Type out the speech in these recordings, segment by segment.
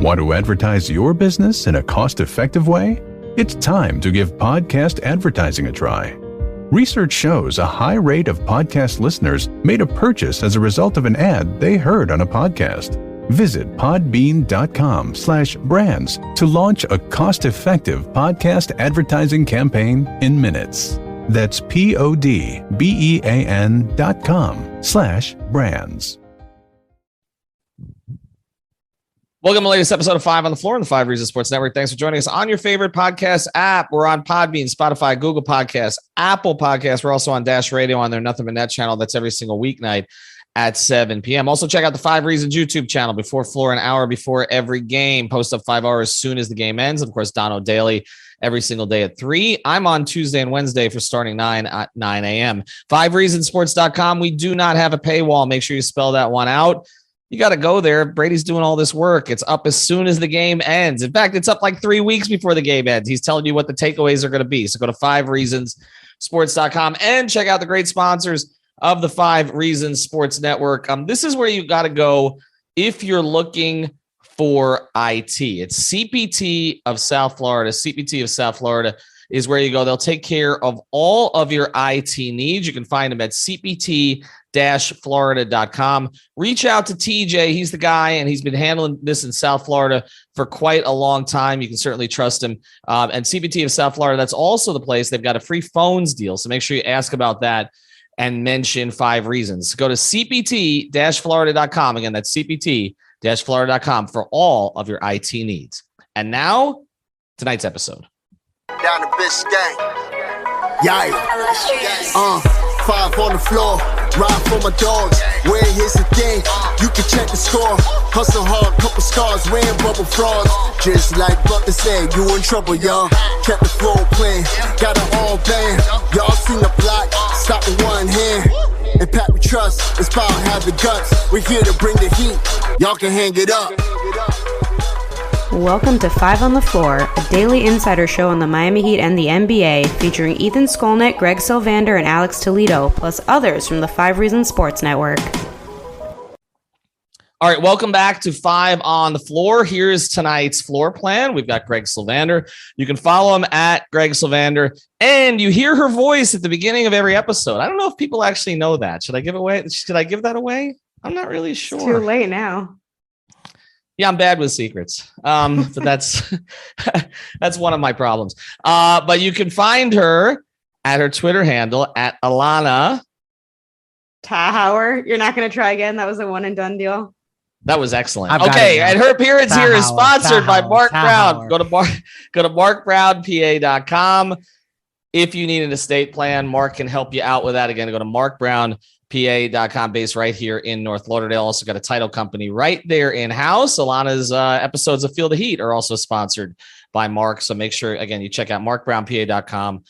Want to advertise your business in a cost-effective way? It's time to give podcast advertising a try. Research shows a high rate of podcast listeners made a purchase as a result of an ad they heard on a podcast. Visit podbean.com/brands to launch a cost-effective podcast advertising campaign in minutes. That's podbean.com/brands. Welcome to the latest episode of 5 on the Floor on the 5 Reasons Sports Network. Thanks for joining us on your favorite podcast app. We're on Podbean, Spotify, Google Podcasts, Apple Podcasts. We're also on Dash Radio on their Nothing But Net channel. That's every single weeknight at 7 p.m. Also, check out the 5 Reasons YouTube channel before Floor, an hour before every game. Post up 5 hours as soon as the game ends. Of course, Dono Daily every single day at 3. I'm on Tuesday and Wednesday for starting 9 at 9 a.m. 5reasonsports.com. We do not have a paywall. Make sure you spell that one out. You got to go there. Brady's doing all this work. It's up as soon as the game ends. In fact, it's up like 3 weeks before the game ends. He's telling you what the takeaways are going to be. So go to 5reasonsports.com and check out the great sponsors of the 5 Reasons Sports Network. This is where you got to go if you're looking for IT. It's CPT of South Florida. CPT of South Florida is where you go. They'll take care of all of your IT needs. You can find them at cpt-florida.com. Reach out to TJ. He's the guy, and he's been handling this in South Florida for quite a long time. You can certainly trust him. And CPT of South Florida, that's also the place. They've got a free phones deal, so make sure you ask about that and mention 5 Reasons. Go to cpt-florida.com. Again, that's cpt-florida.com for all of your IT needs. And now, tonight's episode. Down to Biscayne. Yikes. 5 on the floor. Ride for my dogs. Where here's the thing. You can check the score. Hustle hard, couple scars, wearing bubble frauds. Just like Butler said, you in trouble, y'all. Kept the flow playing. Got it all band. Y'all seen the block. Stop with one hand. And Pat we trust. It's power, have the guts. We're here to bring the heat. Y'all can hang it up. Welcome to 5 on the Floor, a daily insider show on the Miami Heat and the NBA, featuring Ethan Skolnick, Greg Sylvander, and Alex Toledo, plus others from the 5 Reasons Sports Network. All right, welcome back to 5 on the Floor. Here's tonight's floor plan. We've got Greg Sylvander. You can follow him at Greg Sylvander, and you hear her voice at the beginning of every episode. I don't know if people actually know that. Should I give that away? I'm not really sure. It's too late now. Yeah, I'm bad with secrets, but that's one of my problems. But you can find her at her Twitter handle at Allana. Tachauer. You're not going to try again? That was a one and done deal. That was excellent. Okay, and her appearance here is sponsored by Mark Brown. Go to markbrownpa.com. If you need an estate plan, Mark can help you out with that. Again, go to markbrownpa.com, based right here in North Lauderdale. Also got a title company right there in-house. Allana's episodes of Feel the Heat are also sponsored by Mark. So make sure, again, you check out markbrownpa.com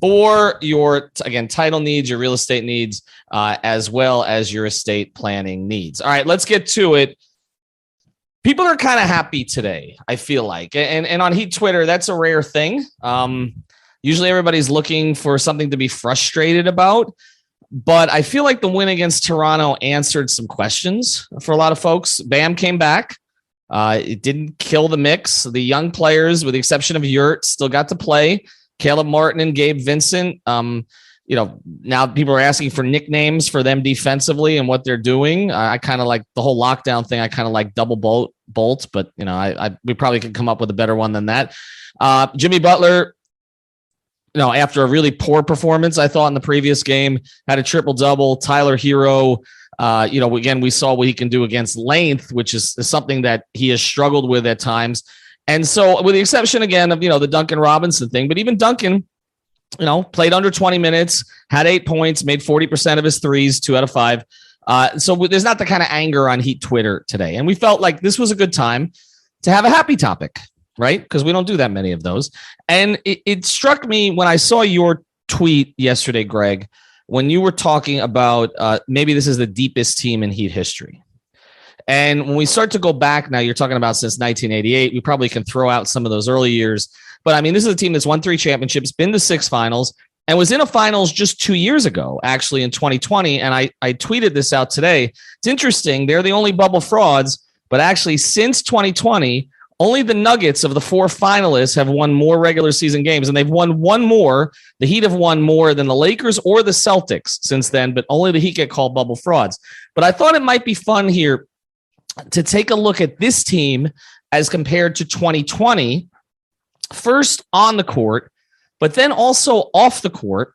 for your, again, title needs, your real estate needs, as well as your estate planning needs. All right, let's get to it. People are kind of happy today, I feel like. And on Heat Twitter, that's a rare thing. Usually everybody's looking for something to be frustrated about. But I feel like the win against Toronto answered some questions for a lot of folks. Bam came back. It didn't kill the mix. The young players, with the exception of Yurt, still got to play. Caleb Martin and Gabe Vincent. Now people are asking for nicknames for them defensively and what they're doing. I kind of like the whole lockdown thing. I kind of like double bolt, but we probably could come up with a better one than that. Jimmy Butler, after a really poor performance, I thought in the previous game, had a triple-double. Tyler Herro, again, we saw what he can do against length, which is something that he has struggled with at times. And so with the exception, again, of, the Duncan Robinson thing, but even Duncan, played under 20 minutes, had 8 points, made 40% of his threes, 2 out of 5. So there's not the kind of anger on Heat Twitter today. And we felt like this was a good time to have a happy topic, right? Because we don't do that many of those. And it struck me when I saw your tweet yesterday, Greg, when you were talking about maybe this is the deepest team in Heat history. And when we start to go back now, you're talking about since 1988, we probably can throw out some of those early years. But I mean, this is a team that's won 3 championships, been to 6 finals, and was in a finals just 2 years ago, actually in 2020. And I tweeted this out today. It's interesting. They're the only bubble frauds, But actually, since 2020, only the Nuggets of the 4 finalists have won more regular season games, and they've won one more. The Heat have won more than the Lakers or the Celtics since then, but only the Heat get called bubble frauds. But I thought it might be fun here to take a look at this team as compared to 2020, first on the court, but then also off the court.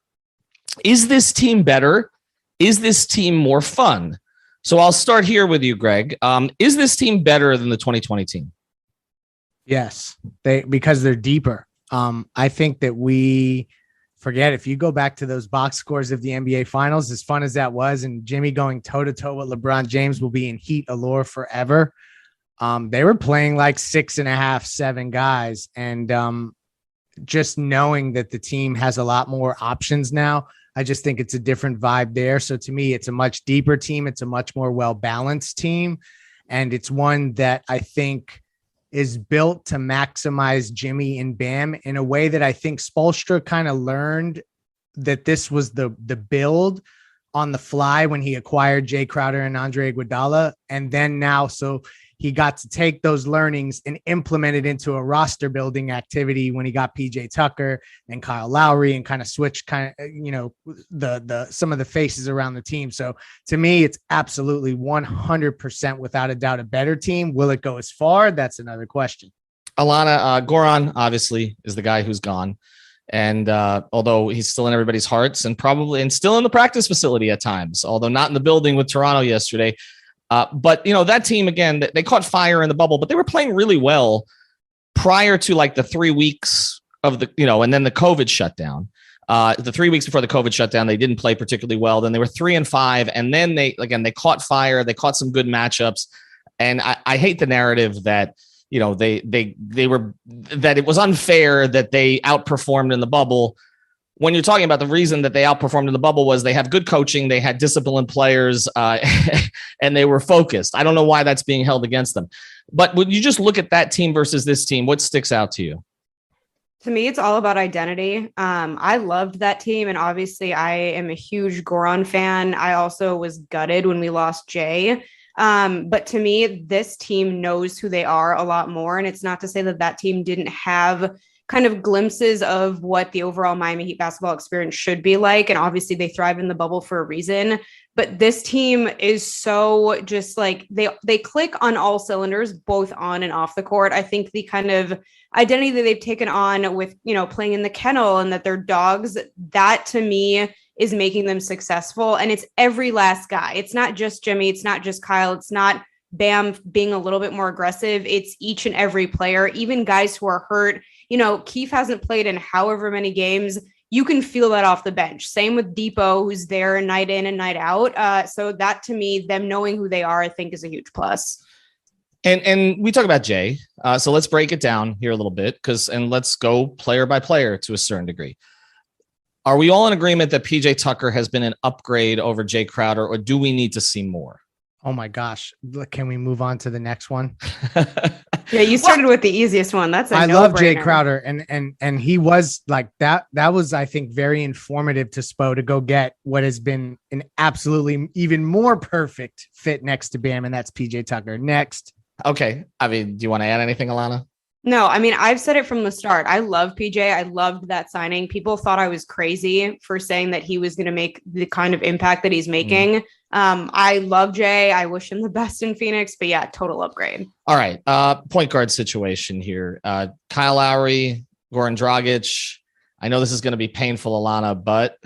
Is this team better? Is this team more fun? So I'll start here with you, Greg. Is this team better than the 2020 team? Yes, because they're deeper. I think that we forget, if you go back to those box scores of the NBA Finals, as fun as that was, and Jimmy going toe-to-toe with LeBron James will be in Heat allure forever. They were playing like 6.5, 7 guys. And just knowing that the team has a lot more options now, I just think it's a different vibe there. So to me, it's a much deeper team. It's a much more well-balanced team. And it's one that I think is built to maximize Jimmy and Bam in a way that I think Spoelstra kind of learned that this was the build on the fly when he acquired Jae Crowder and Andre Iguodala. And then now, so he got to take those learnings and implement it into a roster building activity when he got PJ Tucker and Kyle Lowry and kind of switched the some of the faces around the team. So to me, it's absolutely 100% without a doubt a better team. Will it go as far? That's another question. Allana, Goran obviously is the guy who's gone. And although he's still in everybody's hearts and still in the practice facility at times, although not in the building with Toronto yesterday. But, that team, again, they caught fire in the bubble, but they were playing really well prior to like the 3 weeks of and then the COVID shutdown. The 3 weeks before the COVID shutdown, they didn't play particularly well. Then they were 3-5. And then they caught fire. They caught some good matchups. And I hate the narrative that, that it was unfair that they outperformed in the bubble. When you're talking about the reason that they outperformed in the bubble was they have good coaching, they had disciplined players, and they were focused. I don't know why that's being held against them. But when you just look at that team versus this team, what sticks out to you? To me, it's all about identity. I loved that team, and obviously I am a huge Goran fan. I also was gutted when we lost Jay. But to me, this team knows who they are a lot more. And it's not to say that team didn't have kind of glimpses of what the overall Miami Heat basketball experience should be like. And obviously they thrive in the bubble for a reason, but this team is so just like they click on all cylinders, both on and off the court. I think the kind of identity that they've taken on with, playing in the kennel and that they're dogs, that to me is making them successful. And it's every last guy. It's not just Jimmy. It's not just Kyle. It's not Bam being a little bit more aggressive. It's each and every player, even guys who are hurt. Keith hasn't played in however many games. You can feel that off the bench. Same with Depot, who's there night in and night out. So that to me, them knowing who they are, I think is a huge plus. And we talk about Jay. So let's break it down here a little bit and let's go player by player to a certain degree. Are we all in agreement that PJ Tucker has been an upgrade over Jae Crowder, or do we need to see more? Oh my gosh. Can we move on to the next one? Yeah, you started with the easiest one. That's I love Jae Crowder, and he was like that. That was, I think, very informative to Spo to go get what has been an absolutely even more perfect fit next to Bam, and that's PJ Tucker. Next. Okay. I mean, do you want to add anything, Allana? No, I mean, I've said it from the start. I love PJ. I loved that signing. People thought I was crazy for saying that he was going to make the kind of impact that he's making. I love Jay. I wish him the best in Phoenix, but yeah, total upgrade. All right. Point guard situation here. Kyle Lowry, Goran Dragic. I know this is going to be painful, Allana, but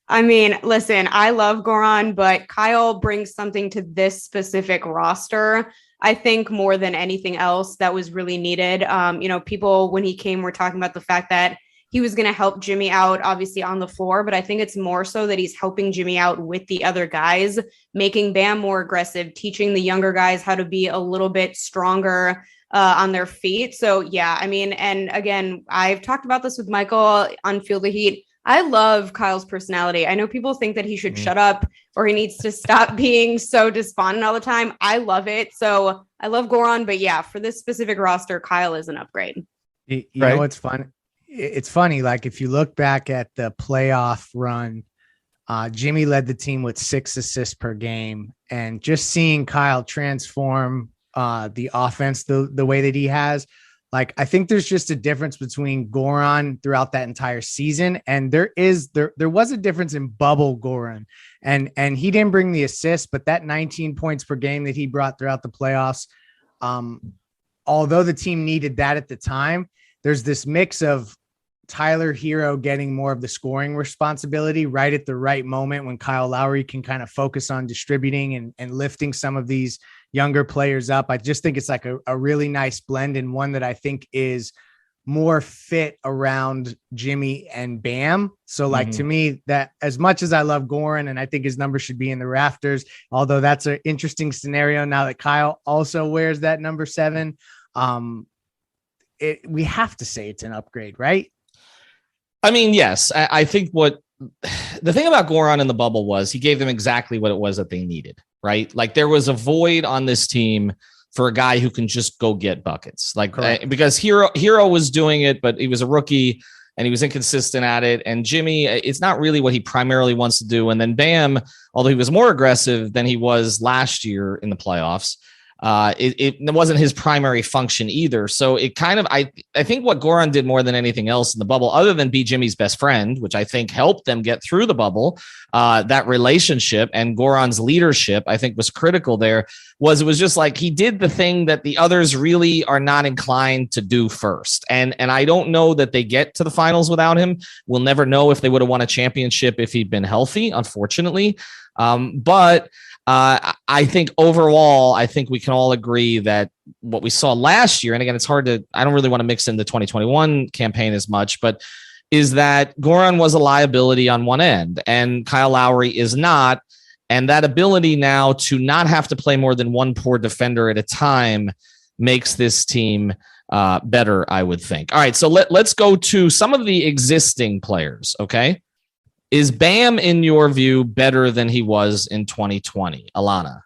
I mean, listen, I love Goran, but Kyle brings something to this specific roster, I think, more than anything else that was really needed. People, when he came, were talking about the fact that he was going to help Jimmy out, obviously, on the floor, but I think it's more so that he's helping Jimmy out with the other guys, making Bam more aggressive, teaching the younger guys how to be a little bit stronger on their feet. So, yeah, I mean, and again, I've talked about this with Michael on Feel the Heat. I love Kyle's personality. I know people think that he should shut up or he needs to stop being so despondent all the time. I love it. So I love Goran, but yeah, for this specific roster, Kyle is an upgrade. You know what's fun? It's funny. Like if you look back at the playoff run Jimmy led the team with 6 assists per game, and just seeing Kyle transform the offense the way that he has, like, I think there's just a difference between Goran throughout that entire season. And there was a difference in bubble Goran, and he didn't bring the assists, but that 19 points per game that he brought throughout the playoffs, although the team needed that at the time, there's this mix of Tyler Herro getting more of the scoring responsibility right at the right moment when Kyle Lowry can kind of focus on distributing and lifting some of these younger players up. I just think it's like a really nice blend, and one that I think is more fit around Jimmy and Bam. So like, to me, that as much as I love Goran and I think his number should be in the rafters, although that's an interesting scenario now that Kyle also wears that number 7, we have to say it's an upgrade, right? I mean, yes, I think what the thing about Goran in the bubble was he gave them exactly what it was that they needed, right? Like, there was a void on this team for a guy who can just go get buckets, like, because Herro was doing it, but he was a rookie and he was inconsistent at it. And Jimmy, it's not really what he primarily wants to do. And then Bam, although he was more aggressive than he was last year in the playoffs, it wasn't his primary function either. So it kind of, I think what Goran did more than anything else in the bubble, other than be Jimmy's best friend, which I think helped them get through the bubble, that relationship and Goran's leadership, I think was critical there, it was just like he did the thing that the others really are not inclined to do first. And I don't know that they get to the finals without him. We'll never know if they would have won a championship if he'd been healthy, unfortunately. But I think overall, I think we can all agree that what we saw last year, and again, it's hard to, I don't really want to mix in the 2021 campaign as much, but is that Goran was a liability on one end and Kyle Lowry is not. And that ability now to not have to play more than one poor defender at a time makes this team better, I would think. All right, so let's go to some of the existing players, okay? Is Bam, in your view, better than he was in 2020? Allana?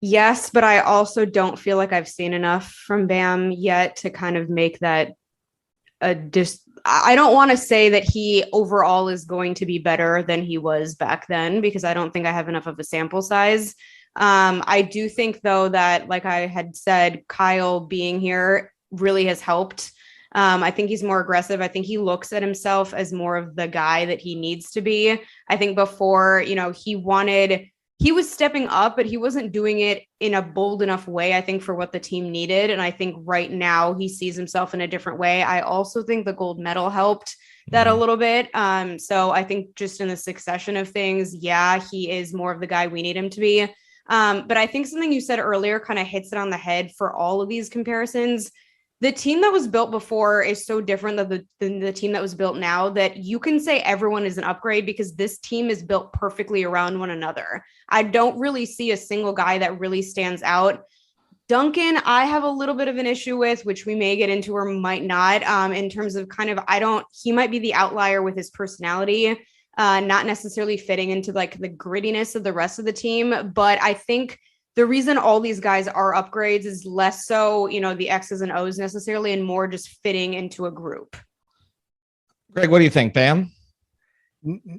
Yes, but I also don't feel like I've seen enough from Bam yet to kind of make that I don't want to say that he overall is going to be better than he was back then, because I don't think I have enough of a sample size. I do think, though, that, like I had said, Kyle being here really has helped. I think he's more aggressive. I think he looks at himself as more of the guy that he needs to be. I think before, he was stepping up, but he wasn't doing it in a bold enough way, I think, for what the team needed. And I think right now he sees himself in a different way. I also think the gold medal helped that a little bit. So I think just in the succession of things, yeah, he is more of the guy we need him to be. But I think something you said earlier kind of hits it on the head for all of these comparisons. The team that was built before is so different than the team that was built now that you can say everyone is an upgrade because this team is built perfectly around one another. I don't really see a single guy that really stands out. Duncan, I have a little bit of an issue with, which we may get into or might not, in terms of he might be the outlier with his personality, not necessarily fitting into like the grittiness of the rest of the team. But I think the reason all these guys are upgrades is less so, the X's and O's necessarily, and more just fitting into a group. Greg, what do you think, Bam?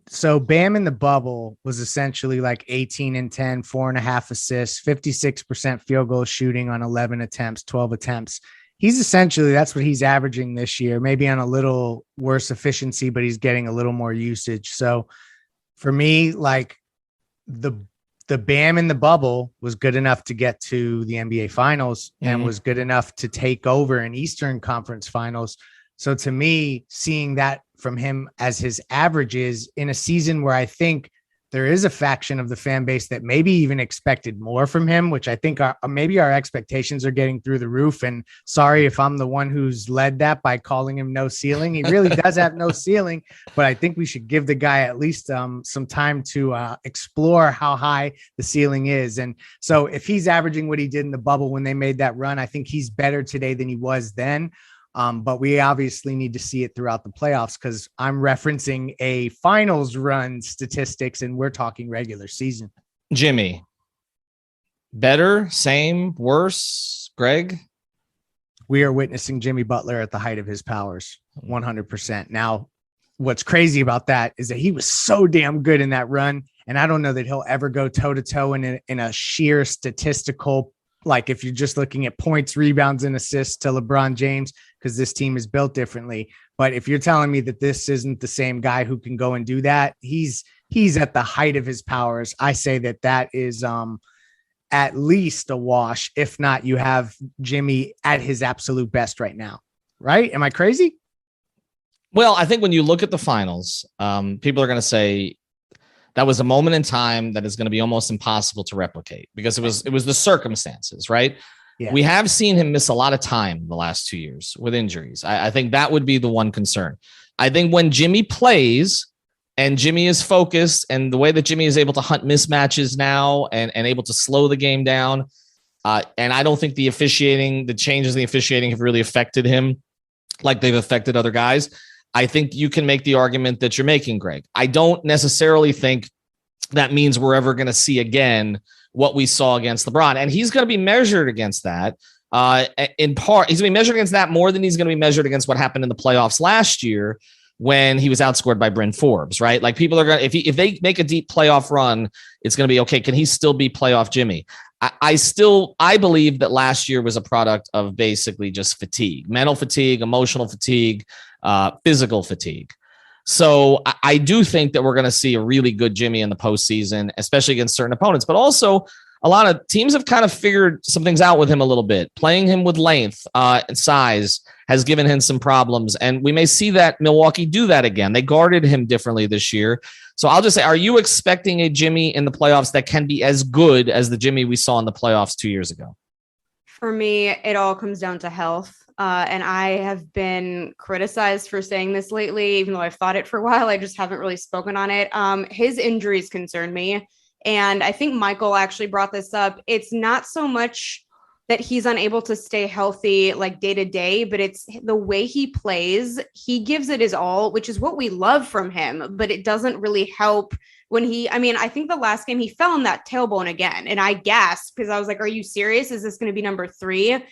So Bam in the bubble was essentially like 18 and 10, 4.5 assists, 56% field goal shooting on 11 attempts, 12 attempts. That's what he's averaging this year, maybe on a little worse efficiency, but he's getting a little more usage. So for me, like the Bam in the bubble was good enough to get to the NBA finals and was good enough to take over an Eastern Conference finals. So to me, seeing that from him as his averages in a season where I think there is a faction of the fan base that maybe even expected more from him, which I think maybe our expectations are getting through the roof. And sorry if I'm the one who's led that by calling him no ceiling. He really does have no ceiling, but I think we should give the guy at least some time to explore how high the ceiling is. And so if he's averaging what he did in the bubble when they made that run, I think he's better today than he was then. But we obviously need to see it throughout the playoffs because I'm referencing a finals run statistics and we're talking regular season. Jimmy, better, same, worse? Greg? We are witnessing Jimmy Butler at the height of his powers, 100%. Now, what's crazy about that is that he was so damn good in that run. And I don't know that he'll ever go toe to toe in a sheer statistical, like if you're just looking at points, rebounds, and assists to LeBron James, because this team is built differently. But if you're telling me that this isn't the same guy who can go and do that, he's at the height of his powers. I say that is at least a wash. If not, you have Jimmy at his absolute best right now. Right? Am I crazy? Well, I think when you look at the finals, people are going to say that was a moment in time that is going to be almost impossible to replicate because it was the circumstances, right? Yeah. We have seen him miss a lot of time the last 2 years with injuries. I think that would be the one concern. I think when Jimmy plays and Jimmy is focused and the way that Jimmy is able to hunt mismatches now and able to slow the game down, and I don't think the changes in the officiating have really affected him like they've affected other guys. I think you can make the argument that you're making, Greg. I don't necessarily think that means we're ever going to see again what we saw against LeBron. And he's going to be measured against that. In part, he's going to be measured against that more than he's going to be measured against what happened in the playoffs last year when he was outscored by Bryn Forbes, right? Like people are going to, if they make a deep playoff run, it's going to be, okay, can he still be playoff Jimmy? I believe that last year was a product of basically just fatigue, mental fatigue, emotional fatigue, physical fatigue. So I do think that we're going to see a really good Jimmy in the postseason, especially against certain opponents, but also a lot of teams have kind of figured some things out with him a little bit. Playing him with length and size has given him some problems, and we may see that Milwaukee do that again. They guarded him differently this year. So I'll just say, are you expecting a Jimmy in the playoffs that can be as good as the Jimmy we saw in the playoffs 2 years ago? For me, it all comes down to health. And I have been criticized for saying this lately, even though I've thought it for a while. I just haven't really spoken on it. His injuries concern me. And I think Michael actually brought this up. It's not so much that he's unable to stay healthy like day to day, but it's the way he plays. He gives it his all, which is what we love from him, but it doesn't really help when I think the last game he fell on that tailbone again. And I gasped because I was like, are you serious? Is this going to be number 3?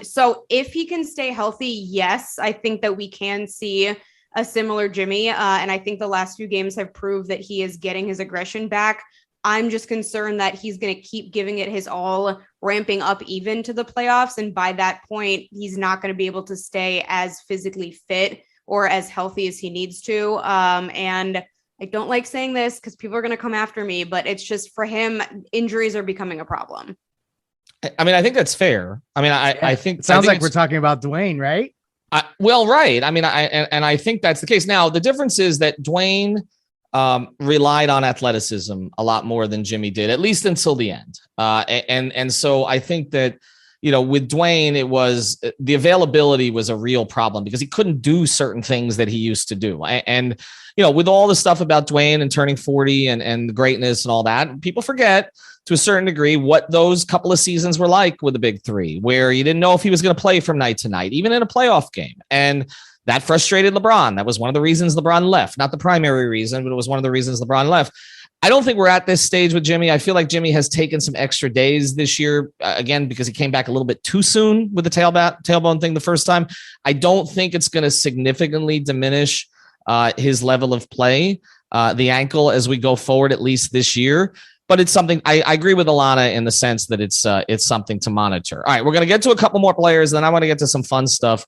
So if he can stay healthy, yes, I think that we can see a similar Jimmy. And I think the last few games have proved that he is getting his aggression back. I'm just concerned that he's going to keep giving it his all, ramping up even to the playoffs. And by that point, he's not going to be able to stay as physically fit or as healthy as he needs to. And I don't like saying this because people are going to come after me, but it's just for him, injuries are becoming a problem. I mean, I think that's fair. I mean, I think it sounds like we're talking about Dwayne, right? Well, right. I mean, I think that's the case. Now, the difference is that Dwayne relied on athleticism a lot more than Jimmy did, at least until the end. And so I think that, with Dwayne, it was the availability was a real problem because he couldn't do certain things that he used to do. And with all the stuff about Dwayne and turning 40 and the greatness and all that, people forget to a certain degree what those couple of seasons were like with the big three, where you didn't know if he was going to play from night to night, even in a playoff game. And that frustrated LeBron. That was one of the reasons LeBron left. Not the primary reason, but it was one of the reasons LeBron left. I don't think we're at this stage with Jimmy. I feel like Jimmy has taken some extra days this year, again, because he came back a little bit too soon with the tailbone thing the first time. I don't think it's going to significantly diminish his level of play, the ankle, as we go forward, at least this year. But it's something I agree with Allana in the sense that it's something to monitor. All right, we're going to get to a couple more players, and then I want to get to some fun stuff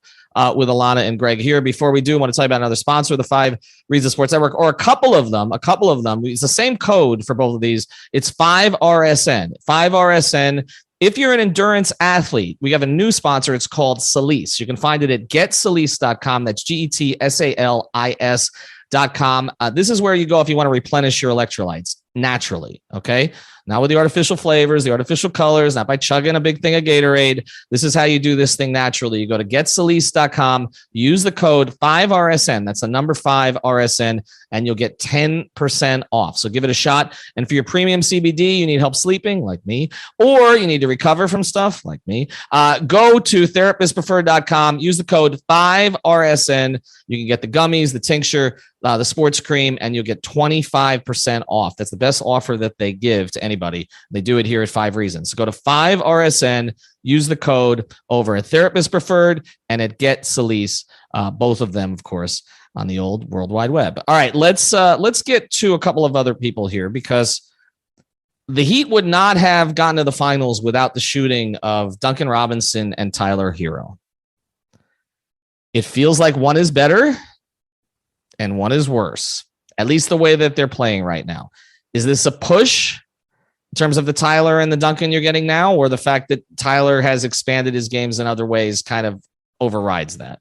with Allana and Greg here. Before we do, I want to tell you about another sponsor of the 5 Reasons Sports Network, or a couple of them. It's the same code for both of these. It's 5RSN. 5RSN. If you're an endurance athlete, we have a new sponsor. It's called Salis. You can find it at getsalis.com. That's GETSALIS.com. This is where you go if you want to replenish your electrolytes naturally. Okay. Not with the artificial flavors, the artificial colors, not by chugging a big thing of Gatorade. This is how you do this thing naturally. You go to getsalis.com, use the code 5RSN. That's the number 5RSN, and you'll get 10% off. So give it a shot. And for your premium CBD, you need help sleeping like me, or you need to recover from stuff like me. Go to therapistpreferred.com, use the code 5RSN. You can get the gummies, the tincture, the sports cream, and you'll get 25% off. That's the best offer that they give to anybody. They do it here at 5 Reasons. So go to 5RSN, use the code over at Therapist Preferred and at Get Salis. Both of them, of course, on the old World Wide Web. All right, let's get to a couple of other people here, because the Heat would not have gotten to the finals without the shooting of Duncan Robinson and Tyler Herro. It feels like one is better and one is worse, at least the way that they're playing right now. Is this a push in terms of the Tyler and the Duncan you're getting now, or the fact that Tyler has expanded his games in other ways kind of overrides that?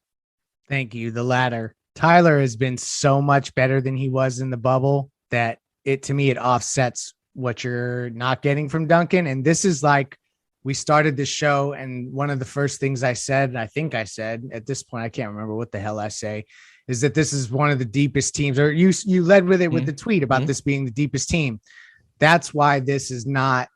Thank you. The latter. Tyler has been so much better than he was in the bubble that to me, it offsets what you're not getting from Duncan. And this is like, we started this show, and one of the first things I said, and I think I said at this point, I can't remember what the hell I say, is that this is one of the deepest teams, or you led with it with the tweet about this being the deepest team. That's why this is not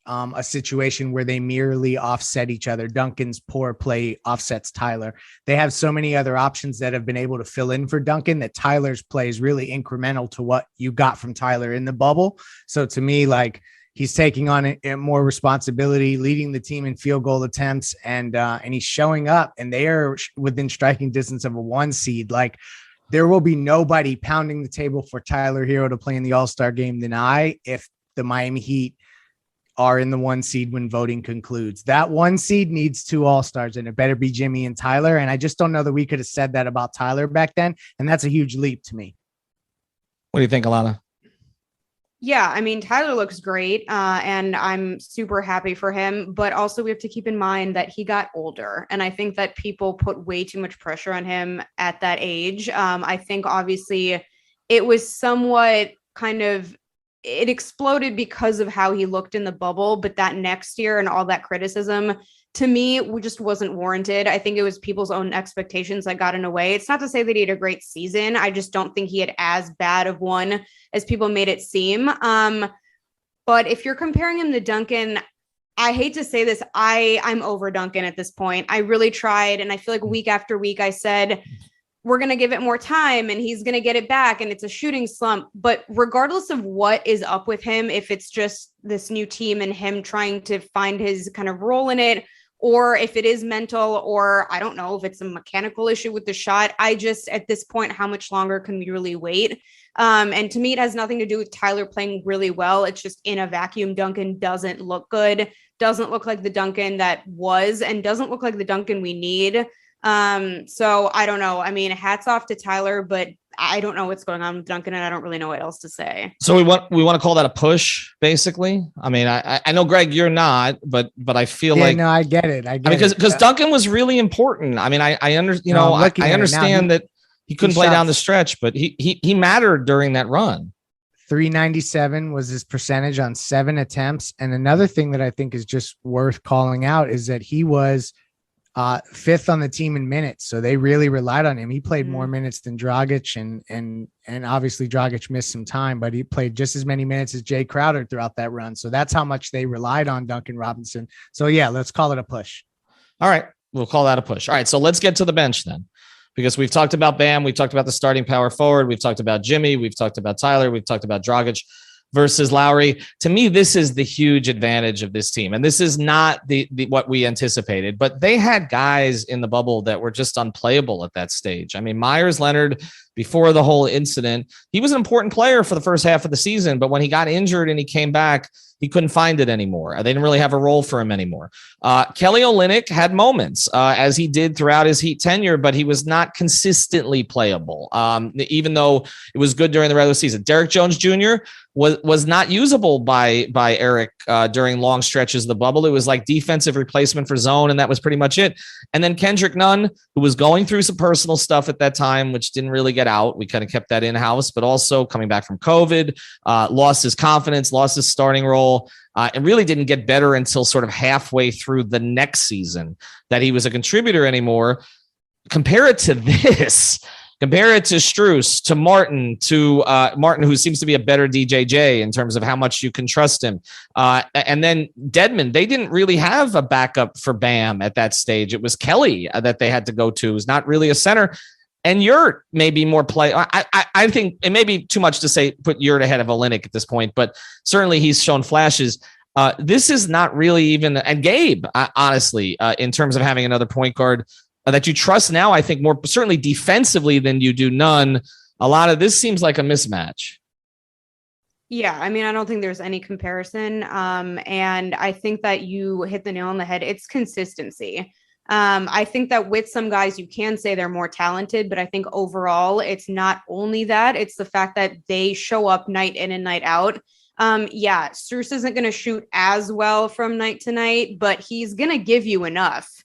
a situation where they merely offset each other. Duncan's poor play offsets Tyler. They have so many other options that have been able to fill in for Duncan that Tyler's play is really incremental to what you got from Tyler in the bubble. So to me, like, he's taking on more responsibility, leading the team in field goal attempts, and he's showing up, and they are within striking distance of a 1 seed. Like, there will be nobody pounding the table for Tyler Herro to play in the All-Star game than if the Miami Heat are in the 1 seed when voting concludes. That 1 seed needs 2 All-Stars, and it better be Jimmy and Tyler. And I just don't know that we could have said that about Tyler back then. And that's a huge leap to me. What do you think, Allana? Yeah, I mean, Tyler looks great, and I'm super happy for him. But also, we have to keep in mind that he got older, and I think that people put way too much pressure on him at that age. I think, obviously, it was somewhat it exploded because of how he looked in the bubble. But that next year and all that criticism, to me, just wasn't warranted. I think it was people's own expectations that got in the way. It's not to say that he had a great season. I just don't think he had as bad of one as people made it seem. But if you're comparing him to Duncan, I hate to say this, I'm over Duncan at this point. I really tried, and I feel like week after week I said, we're going to give it more time and he's going to get it back, and it's a shooting slump. But regardless of what is up with him, if it's just this new team and him trying to find his kind of role in it, or if it is mental, or I don't know if it's a mechanical issue with the shot, I just, at this point, how much longer can we really wait? And to me, it has nothing to do with Tyler playing really well. It's just in a vacuum, Duncan doesn't look good, doesn't look like the Duncan that was, and doesn't look like the Duncan we need. So I don't know. I mean, hats off to Tyler, but I don't know what's going on with Duncan, and I don't really know what else to say. So we want to call that a push, basically. I mean, I know, Greg, you're not, but I feel like, no, I get it. Because Duncan was really important. I mean, I understand that he couldn't play down the stretch, but he mattered during that run. 397 was his percentage on 7 attempts. And another thing that I think is just worth calling out is that he was 5th on the team in minutes. So they really relied on him. He played more minutes than Dragic, and obviously Dragic missed some time, but he played just as many minutes as Jae Crowder throughout that run. So that's how much they relied on Duncan Robinson. So yeah, let's call it a push. All right. We'll call that a push. All right. So let's get to the bench then, because we've talked about Bam. We've talked about the starting power forward. We've talked about Jimmy. We've talked about Tyler. We've talked about Dragic versus Lowry. To me, this is the huge advantage of this team. And this is not the what we anticipated, but they had guys in the bubble that were just unplayable at that stage. I mean, Myers Leonard, before the whole incident, he was an important player for the first half of the season, but when he got injured and he came back, he couldn't find it anymore. They didn't really have a role for him anymore. Kelly Olynyk had moments, as he did throughout his Heat tenure, but he was not consistently playable, even though it was good during the regular season. Derek Jones Jr. was not usable by Eric during long stretches of the bubble. It was like defensive replacement for zone, and that was pretty much it. And then Kendrick Nunn, who was going through some personal stuff at that time, which didn't really get out. We kind of kept that in-house, but also coming back from COVID, lost his confidence, lost his starting role. And really didn't get better until sort of halfway through the next season that he was a contributor anymore. Compare it to this. Compare it to Strus, to Martin, who seems to be a better DJJ in terms of how much you can trust him. And then Dedmon, they didn't really have a backup for Bam at that stage. It was Kelly that they had to go to, who's not really a center. And Yurt may be more play. I think it may be too much to say put Yurt ahead of Olynyk at this point, but certainly he's shown flashes. This is not really even, and Gabe, honestly, in terms of having another point guard, that you trust now, I think more certainly defensively than you do Nunn. A lot of this seems like a mismatch. Yeah, I mean, I don't think there's any comparison. And I think that you hit the nail on the head. It's consistency. I think that with some guys, you can say they're more talented, but I think overall, it's not only that, it's the fact that they show up night in and night out. Yeah, Strus isn't going to shoot as well from night to night, but he's going to give you enough.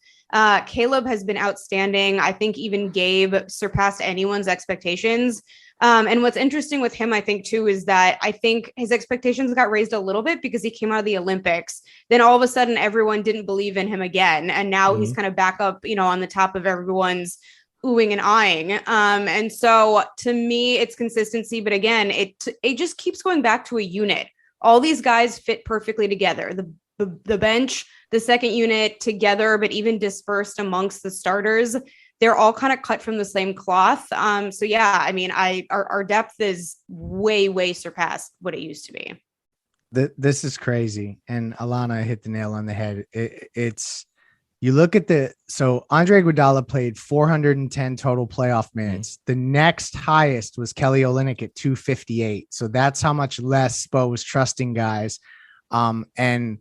Caleb has been outstanding. I think even Gabe surpassed anyone's expectations. And what's interesting with him, I think, too, is that I think his expectations got raised a little bit because he came out of the Olympics. Then all of a sudden, everyone didn't believe in him again. And now he's kind of back up, on the top of everyone's oohing and eyeing. And so to me, it's consistency. But again, it just keeps going back to a unit. All these guys fit perfectly together. The bench, the second unit together, but even dispersed amongst the starters. They're all kind of cut from the same cloth. So yeah, I mean, our depth is way, way surpassed what it used to be. This is crazy. And Allana hit the nail on the head. It's you look at so Andre Iguodala played 410 total playoff minutes. The next highest was Kelly Olynyk at 258. So that's how much less Spo was trusting guys. And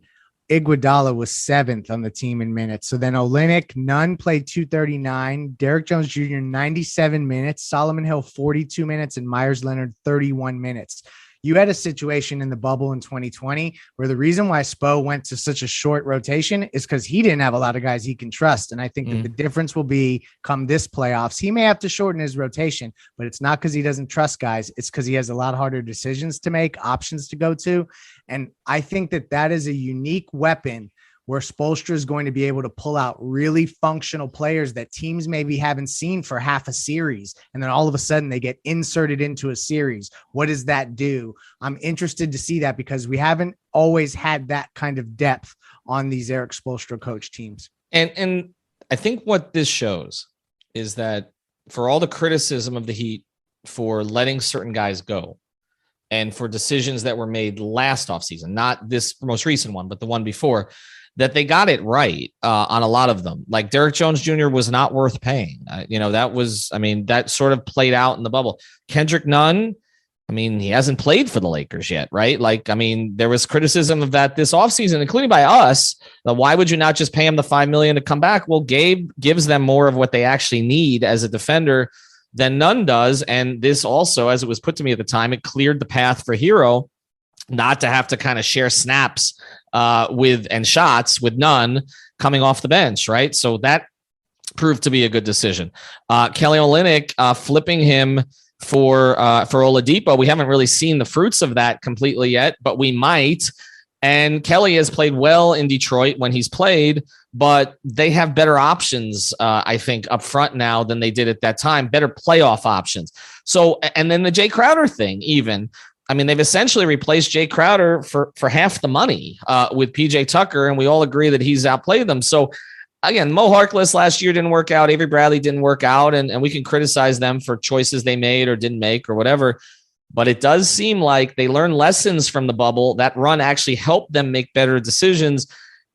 Iguodala was 7th on the team in minutes. So then Olynyk, Nunn played 239, Derrick Jones Jr. 97 minutes, Solomon Hill 42 minutes, and Myers Leonard 31 minutes. You had a situation in the bubble in 2020 where the reason why Spo went to such a short rotation is because he didn't have a lot of guys he can trust. And I think that the difference will be come this playoffs. He may have to shorten his rotation, but it's not because he doesn't trust guys. It's because he has a lot harder decisions to make, options to go to. And I think that is a unique weapon where Spoelstra is going to be able to pull out really functional players that teams maybe haven't seen for half a series. And then all of a sudden they get inserted into a series. What does that do? I'm interested to see that because we haven't always had that kind of depth on these Eric Spoelstra coach teams. And I think what this shows is that for all the criticism of the Heat for letting certain guys go and for decisions that were made last offseason, not this most recent one, but the one before, that they got it right on a lot of them. Like Derrick Jones Jr. was not worth paying. That sort of played out in the bubble. Kendrick Nunn, he hasn't played for the Lakers yet, right? There was criticism of that this offseason, including by us. Why would you not just pay him the $5 million to come back? Well, Gabe gives them more of what they actually need as a defender than Nunn does. And this also, as it was put to me at the time, it cleared the path for Herro not to have to kind of share snaps and shots with Nunn coming off the bench, right? So that proved to be a good decision. Kelly Olynyk flipping him for Oladipo. We haven't really seen the fruits of that completely yet, but we might. And Kelly has played well in Detroit when he's played, but they have better options, I think, up front now than they did at that time, better playoff options. So, and then the Jae Crowder thing, even. They've essentially replaced Jae Crowder for half the money with PJ Tucker, and we all agree that he's outplayed them. So, again, Mo Harkless last year didn't work out. Avery Bradley didn't work out, and we can criticize them for choices they made or didn't make or whatever. But it does seem like they learned lessons from the bubble. That run actually helped them make better decisions,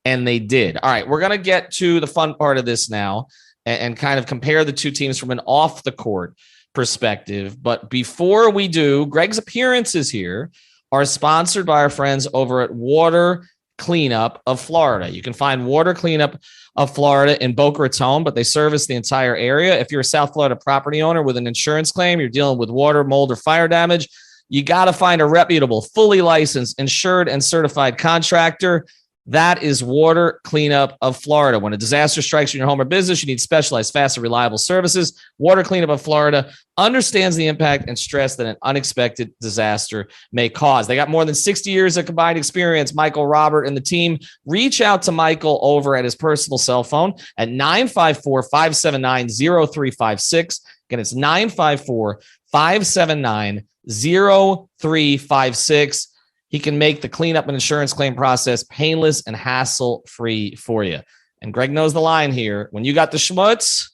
and they did. All right, we're going to get to the fun part of this now and kind of compare the two teams from an off-the-court perspective. But before we do, Greg's appearances here are sponsored by our friends over at Water Cleanup of Florida. You can find Water Cleanup of Florida in Boca Raton, but they service the entire area. If you're a South Florida property owner with an insurance claim, you're dealing with water, mold, or fire damage, you got to find a reputable, fully licensed, insured, and certified contractor. That is Water Cleanup of Florida. When a disaster strikes in your home or business, you need specialized, fast, and reliable services. Water Cleanup of Florida understands the impact and stress that an unexpected disaster may cause. They got more than 60 years of combined experience. Michael, Robert, and the team. Reach out to Michael over at his personal cell phone at 954-579-0356. Again, it's 954-579-0356. He can make the cleanup and insurance claim process painless and hassle-free for you. And Greg knows the line here. When you got the schmutz,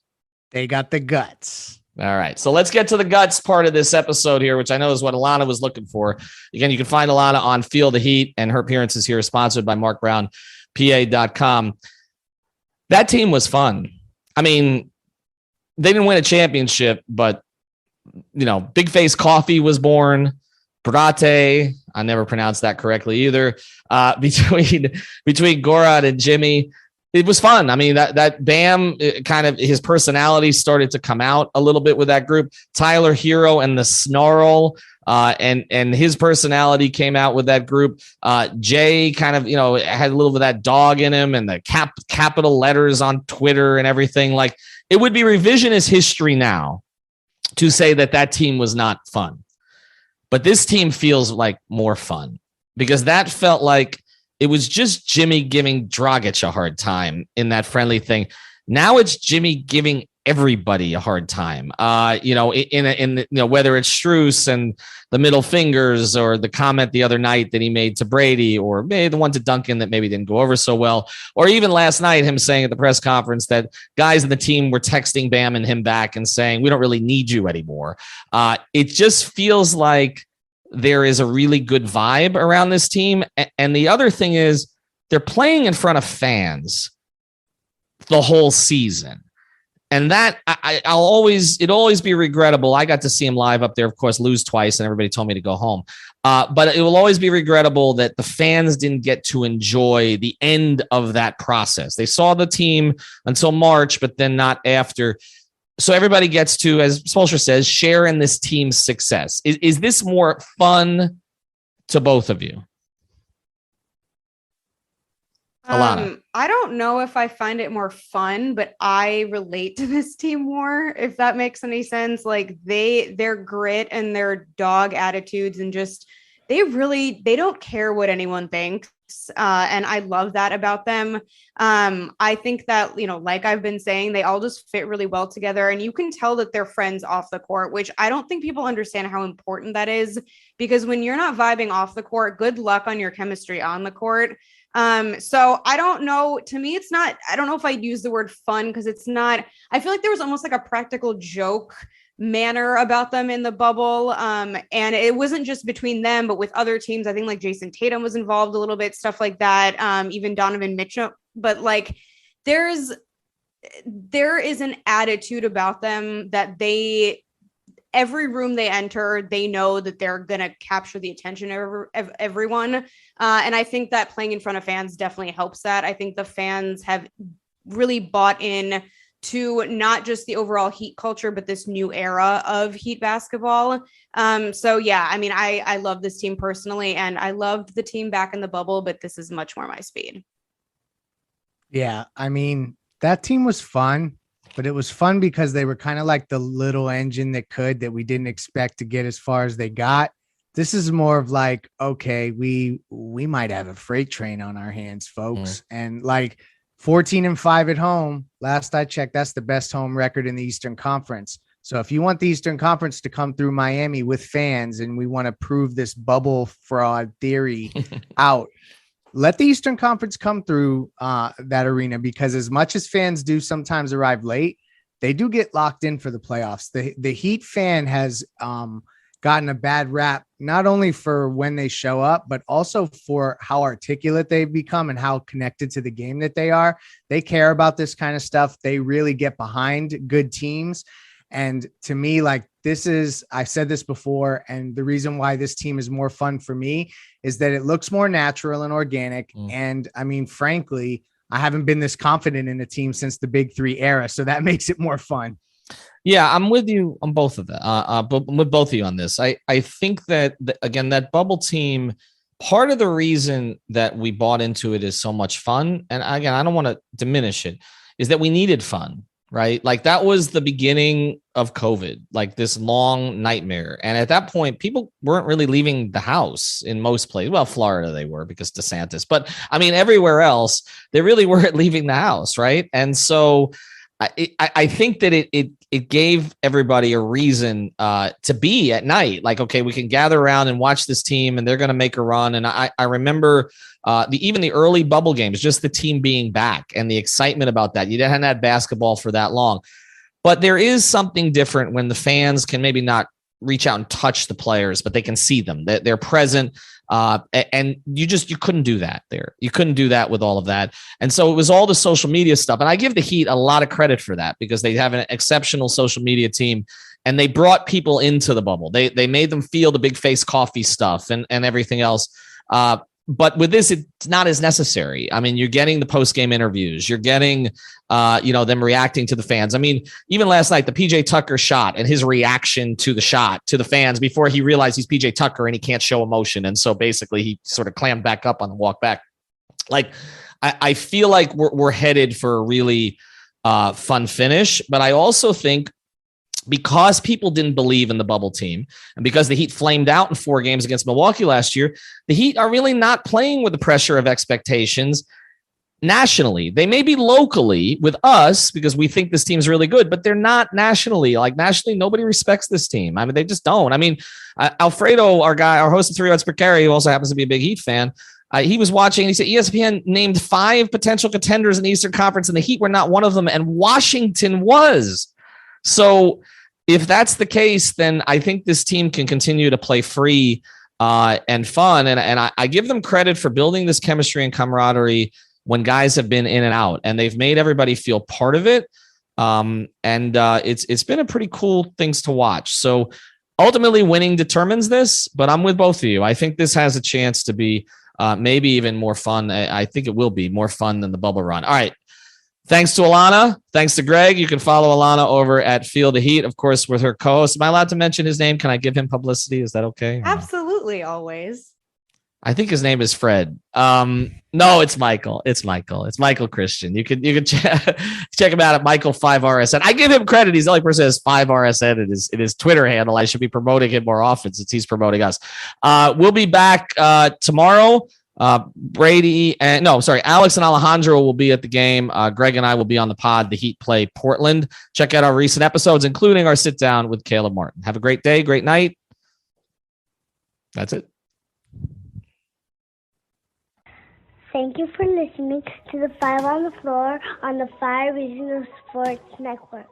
they got the guts. All right. So let's get to the guts part of this episode here, which I know is what Allana was looking for. Again, you can find Allana on Feel the Heat, and her appearances here are sponsored by MarkBrownPA.com. That team was fun. they didn't win a championship, but Big Face Coffee was born. Brate, I never pronounced that correctly either. Between Goran and Jimmy, it was fun. I mean, that Bam kind of his personality started to come out a little bit with that group. Tyler Herro and the Snarl, and his personality came out with that group. Jae kind of had a little bit of that dog in him, and the capital letters on Twitter and everything. Like, it would be revisionist history now to say that team was not fun. But this team feels like more fun, because that felt like it was just Jimmy giving Dragic a hard time in that friendly thing. Now it's Jimmy giving everybody a hard time. Whether it's Strus and the middle fingers, or the comment the other night that he made to Brady, or maybe the one to Duncan that maybe didn't go over so well, or even last night him saying at the press conference that guys in the team were texting Bam and him back and saying, we don't really need you anymore. It just feels like there is a really good vibe around this team. And the other thing is, they're playing in front of fans the whole season. And that it'll always be regrettable. I got to see him live up there, of course, lose twice, and everybody told me to go home. But it will always be regrettable that the fans didn't get to enjoy the end of that process. They saw the team until March, but then not after. So everybody gets to, as Spoelstra says, share in this team's success. Is this more fun to both of you? Allana. I don't know if I find it more fun, but I relate to this team more, if that makes any sense. Like, their grit and their dog attitudes, and just they don't care what anyone thinks. And I love that about them. I think that, like I've been saying, they all just fit really well together, and you can tell that they're friends off the court, which I don't think people understand how important that is, because when you're not vibing off the court, good luck on your chemistry on the court. So I don't know. To me, it's not, I don't know if I'd use the word fun, because it's not, I feel like there was almost like a practical joke manner about them in the bubble. And it wasn't just between them, but with other teams. I think like Jason Tatum was involved a little bit, stuff like that. Even Donovan Mitchell, but like there is an attitude about them that every room they enter, they know that they're going to capture the attention of everyone. And I think that playing in front of fans definitely helps that. I think the fans have really bought in to not just the overall Heat culture, but this new era of Heat basketball. So yeah, I mean, I love this team personally, and I loved the team back in the bubble, but this is much more my speed. Yeah, I mean, that team was fun, but it was fun because they were kind of like the little engine that we didn't expect to get as far as they got. This is more of like, okay, we might have a freight train on our hands, folks. And like 14-5 at home. Last I checked, that's the best home record in the Eastern Conference. So if you want the Eastern Conference to come through Miami with fans, and we want to prove this bubble fraud theory out, let the Eastern Conference come through that arena, because as much as fans do sometimes arrive late, they do get locked in for the playoffs. The Heat fan has gotten a bad rap, not only for when they show up, but also for how articulate they've become and how connected to the game that they are. They care about this kind of stuff. They really get behind good teams. And to me, like, I've said this before, and the reason why this team is more fun for me is that it looks more natural and organic. And I mean, frankly, I haven't been this confident in a team since the Big Three era. So that makes it more fun. Yeah, I'm with you on both of that. But with both of you on this, I think that again, that bubble team, part of the reason that we bought into it is so much fun. And again, I don't want to diminish it, is that we needed fun, right? Like, that was the beginning of COVID, like this long nightmare. And at that point, people weren't really leaving the house in most places. Well, Florida, they were, because DeSantis, but I mean, everywhere else, they really weren't leaving the house. Right. And so I think that it gave everybody a reason to be at night. Like, okay, we can gather around and watch this team, and they're going to make a run. And I remember even the early bubble games, just the team being back and the excitement about that. You hadn't had basketball for that long. But there is something different when the fans can maybe not reach out and touch the players, but they can see them. They're present. And you couldn't do that there. You couldn't do that with all of that. And so it was all the social media stuff. And I give the Heat a lot of credit for that because they have an exceptional social media team and they brought people into the bubble. They made them feel the big face coffee stuff and everything else. But with this, it's not as necessary. I mean, you're getting the post-game interviews. You're getting, them reacting to the fans. I mean, even last night, the PJ Tucker shot and his reaction to the shot to the fans before he realized he's PJ Tucker and he can't show emotion. And so basically he sort of clammed back up on the walk back. Like, I feel like we're headed for a really fun finish. But I also think because people didn't believe in the bubble team and because the Heat flamed out in 4 games against Milwaukee last year, the Heat are really not playing with the pressure of expectations nationally. They may be locally with us because we think this team's really good, but they're not nationally. Like nationally, nobody respects this team. I mean, they just don't. I mean, Alfredo, our host of 3 Yards Per Carry, who also happens to be a big Heat fan, he was watching and he said ESPN named 5 potential contenders in the Eastern Conference and the Heat were not one of them, and Washington was. So if that's the case, then I think this team can continue to play free and fun. And I give them credit for building this chemistry and camaraderie when guys have been in and out, and they've made everybody feel part of it. It's been a pretty cool things to watch. So ultimately winning determines this, but I'm with both of you. I think this has a chance to be maybe even more fun. I think it will be more fun than the bubble run. All right. Thanks to Allana. Thanks to Greg. You can follow Allana over at Feel the Heat, of course, with her co-host. Am I allowed to mention his name? Can I give him publicity? Is that okay? Absolutely, always. I think his name is Fred. No, it's Michael. It's Michael Christian. You can check him out at Michael5RSN. I give him credit. He's the only person who has 5RSN in his Twitter handle. I should be promoting him more often since he's promoting us. We'll be back tomorrow. Alex and Alejandro will be at the game. Greg and I will be on the pod. The Heat play Portland. Check out our recent episodes, including our sit down with Caleb Martin. Have a great day, great night. That's it. Thank you for listening to the 5 on the Floor on the 5 Regional Sports Network.